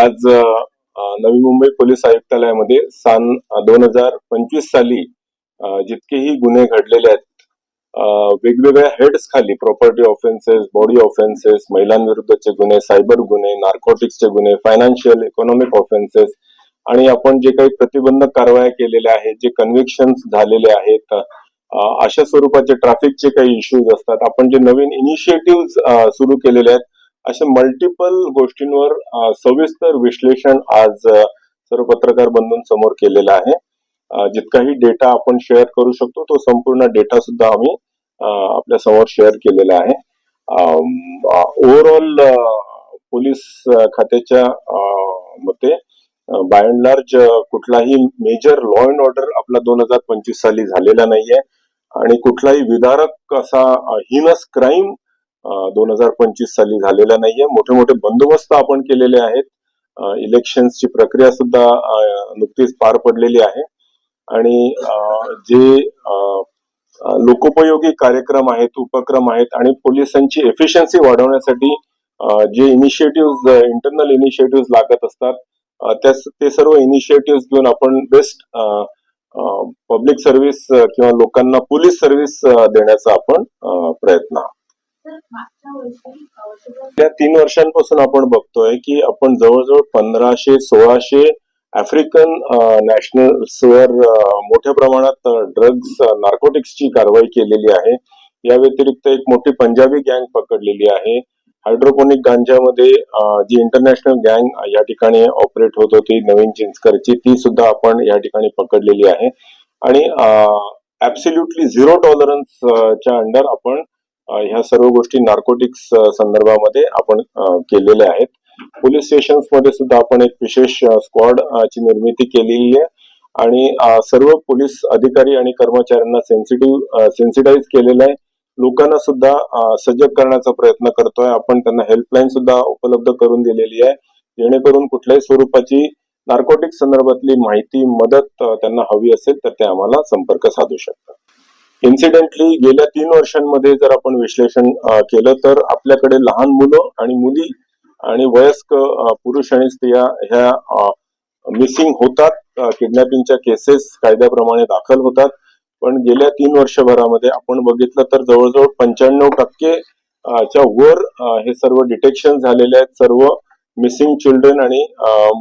आज नवी मुंबई पोलीस आयुक्तालयामध्ये सन 2025 साली जितकेही गुन्हे घडलेले आहेत, वेगवेगळ्या हेड्स खाली प्रॉपर्टी ऑफेन्सेस, बॉडी ऑफेन्सेस, महिलांविरुद्धचे गुन्हे, सायबर गुन्हे, नार्कोटिक्सचे गुन्हे, फायनान्शियल इकॉनॉमिक ऑफेन्सेस आणि आपण जे काही प्रतिबंधक कारवाया केलेल्या आहेत, जे कन्व्हिक्शन्स झालेले आहेत, अशा स्वरूपाचे ट्रॅफिकचे काही इश्यूज असतात, आपण जे नवीन इनिशिएटिव्ह सुरू केलेले आहेत, अशा मल्टिपल गोष्टींवर सविस्तर विश्लेषण आज सर्व पत्रकार बंधूंसमोर केलेलं आहे. जितकाही डेटा आपण शेअर करू शकतो तो संपूर्ण डेटा सुद्धा आम्ही आपल्या समोर शेअर केलेला आहे. ओव्हरऑल पोलीस खात्याच्या मते बाय अँड लार्ज कुठलाही मेजर लॉ अँड ऑर्डर आपला 2025 साली झालेला नाहीये आणि कुठलाही विदारक असा हिनस क्राईम 2025 साली झालेला नाहीये. मोठे मोठे बंदोबस्त आपण केलेले आहेत. इलेक्शन्सची प्रक्रिया सुद्धा नुकतीच पार पडलेली आहे आणि जे लोकोपयोगी कार्यक्रम आहेत, उपक्रम आहेत आणि पोलिसांची एफिशियन्सी वाढवण्यासाठी जे इनिशिएटिव्ह इंटरनल इनिशिएटिव्ह लागत असतात ते सर्व इनिशिएटिव्ह घेऊन आपण बेस्ट पब्लिक सर्व्हिस किंवा लोकांना पोलीस सर्व्हिस देण्याचा आपण प्रयत्न आहोत. त्या 3 वर्षांपासून आपण बघतोय की आपण जवळजवळ 1500-1600 आफ्रिकन नॅशनल्सवर मोठ्या प्रमाणात ड्रग्ज नार्कोटिक्सची कारवाई केलेली आहे. या व्यतिरिक्त एक मोठी पंजाबी गँग पकडलेली आहे. हायड्रोपोनिक गांजामध्ये जी इंटरनॅशनल गँग या ठिकाणी ऑपरेट होत होती नवीन चिंचकरची, ती सुद्धा आपण या ठिकाणी पकडलेली आहे आणि ऍब्सोल्युटली झिरो टॉलरन्सच्या अंडर आपण ह्या सर्व गोष्टी नार्कोटिक्स संदर्भामध्ये आपण केलेल्या आहेत. पोलीस स्टेशन्स मध्ये सुद्धा आपण एक विशेष स्क्वॉड ची निर्मिती केलेली आहे आणि सर्व पोलीस अधिकारी आणि कर्मचाऱ्यांना सेन्सिटाईज केलेलं आहे. लोकांना सुद्धा सजग करण्याचा प्रयत्न करतोय. आपण त्यांना हेल्पलाईन सुद्धा उपलब्ध करून दिलेली आहे, जेणेकरून कुठल्याही स्वरूपाची नार्कोटिक्स संदर्भातली माहिती, मदत त्यांना हवी असेल तर ते आम्हाला संपर्क साधू शकतात. इन्सिडेंटली गेल्या 3 वर्षांमध्ये जर आपण विश्लेषण केलं तर आपल्याकडे लहान मुलं आणि मुली आणि वयस्क पुरुष आणि स्त्रिया ह्या मिसिंग होतात. किडनॅपिंगच्या केसेस कायद्याप्रमाणे दाखल होतात. पण गेल्या 3 वर्षभरामध्ये आपण बघितलं तर जवळजवळ 95% च्या वर हे सर्व डिटेक्शन झालेले आहेत. सर्व मिसिंग चिल्ड्रन आणि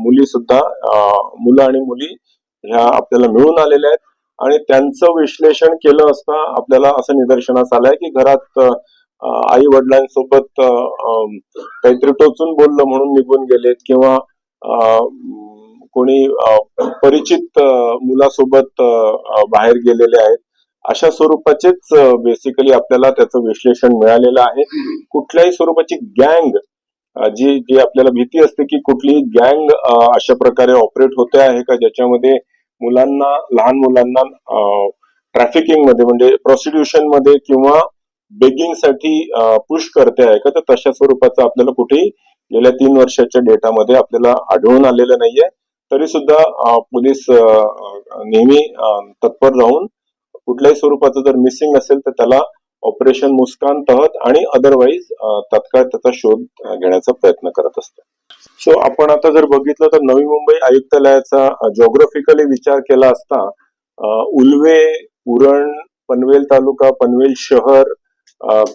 मुलं आणि मुली ह्या आपल्याला मिळून आलेल्या आहेत आणि त्यांचं विश्लेषण केलं असता आपल्याला असं निदर्शनास आलंय की घरात आई वडिलांसोबत काहीतरी टोचून बोललं म्हणून निघून गेलेत किंवा कोणी परिचित मुलासोबत बाहेर गेलेले आहेत. अशा स्वरूपाचेच बेसिकली आपल्याला त्याचं विश्लेषण मिळालेलं आहे. कुठल्याही स्वरूपाची गँग जी आपल्याला भीती असते की कुठलीही गँग अशा प्रकारे ऑपरेट होते आहे का, ज्याच्यामध्ये लहान मुलांना ट्रॅफिकिंग मध्ये म्हणजे प्रॉस्टिट्यूशन मध्ये किंवा बेगिंग साठी पुश करते आहे का, तर तशा स्वरूपाचं आपल्याला कुठेही गेल्या 3 वर्षाच्या डेटामध्ये आपल्याला आढळून आलेलं नाहीये. तरी सुद्धा पोलीस नेहमी तत्पर राहून कुठल्याही स्वरूपाचं जर मिसिंग असेल तर त्याला ऑपरेशन मुस्कान तहत आणि अदरवाईज तत्काळ त्याचा शोध घेण्याचा प्रयत्न करत असतो. सो आपण आता जर बघितलं तर नवी मुंबई आयुक्तालयाचा जॉग्राफिकली विचार केला असता उल्वे, उरण, पनवेल तालुका, पनवेल शहर,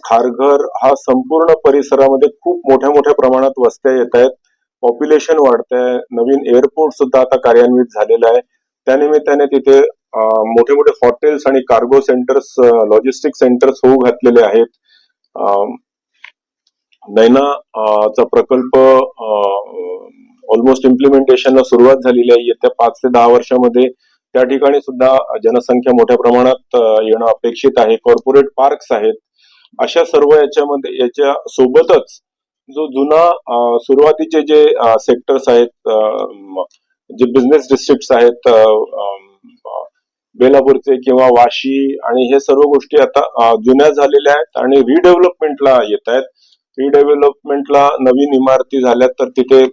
खारघर हा संपूर्ण परिसरामध्ये खूप मोठ्या प्रमाणात वस्त्या येत आहेत. पॉप्युलेशन वाढतंय. नवीन एअरपोर्ट सुद्धा आता कार्यान्वित झालेलं आहे. त्यानिमित्ताने तिथे मोठे हॉटेल्स आणि कार्गो सेंटर्स, लॉजिस्टिक सेंटर्स होऊ घातलेले आहेत. नैना चा प्रकल्प ऑलमोस्ट इम्प्लिमेंटेशनला सुरुवात झालेली आहे. येत्या 5 ते 10 वर्षामध्ये त्या ठिकाणी सुद्धा जनसंख्या मोठ्या प्रमाणात येणं अपेक्षित आहे. कॉर्पोरेट पार्क्स आहेत. अशा सर्व याच्या सोबतच जो जुना सुरुवातीचे जे सेक्टर्स आहेत, जे बिझनेस डिस्ट्रिक्ट्स आहेत, बेलापूरचे किंवा वाशी आणि हे सर्व गोष्टी आता जुन्या झालेल्या आहेत आणि रिडेव्हलपमेंटला येत आहेत. रिडेव्हलपमेंटला नवीन इमारती झाल्या तर तिथे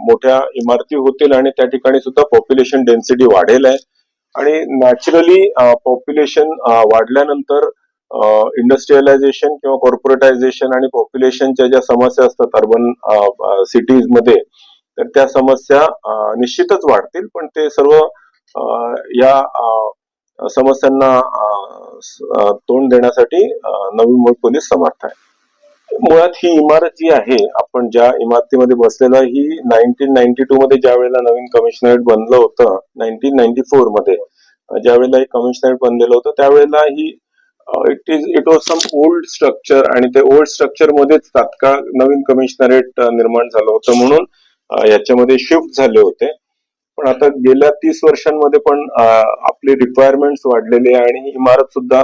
मोठ्या इमारती होतील आणि त्या ठिकाणी सुद्धा पॉप्युलेशन डेन्सिटी वाढेल आहे आणि नॅचरली पॉप्युलेशन वाढल्यानंतर इंडस्ट्रियलायझेशन किंवा कॉर्पोरेटायझेशन आणि पॉप्युलेशनच्या ज्या समस्या असतात अर्बन सिटीज मध्ये तर त्या समस्या निश्चितच वाढतील, पण ते सर्व या समस्यांना तोंड देण्यासाठी नवी मुंबई पोलीस समर्थ आहे. मुळात ही इमारत जी आहे, आपण ज्या इमारतीमध्ये बसलेलो आहे, ही 1992 मध्ये ज्या वेळेला नवीन कमिशनरेट बनलं होतं, 1994 मध्ये ज्या वेळेला हे कमिशनरेट बनलेलं होतं, त्यावेळेला ही it was some old structure, आणि ते ओल्ड स्ट्रक्चर मध्येच तात्काळ नवीन कमिशनरेट निर्माण झालं होतं, म्हणून याच्यामध्ये शिफ्ट झाले होते. पण आता गेल्या 30 वर्षांमध्ये पण आपले रिक्वायरमेंट्स वाढलेले आहे, आणि ही इमारत सुद्धा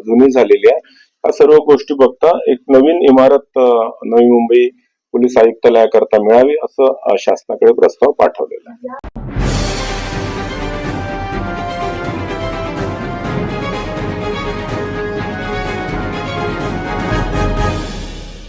जुनी झालेली आहे. या सर्व गोष्टी बघता एक नवीन इमारत नवी मुंबई पोलीस आयुक्तालयाकरता मिळावी, असं शासनाकडे प्रस्ताव पाठवलेला आहे.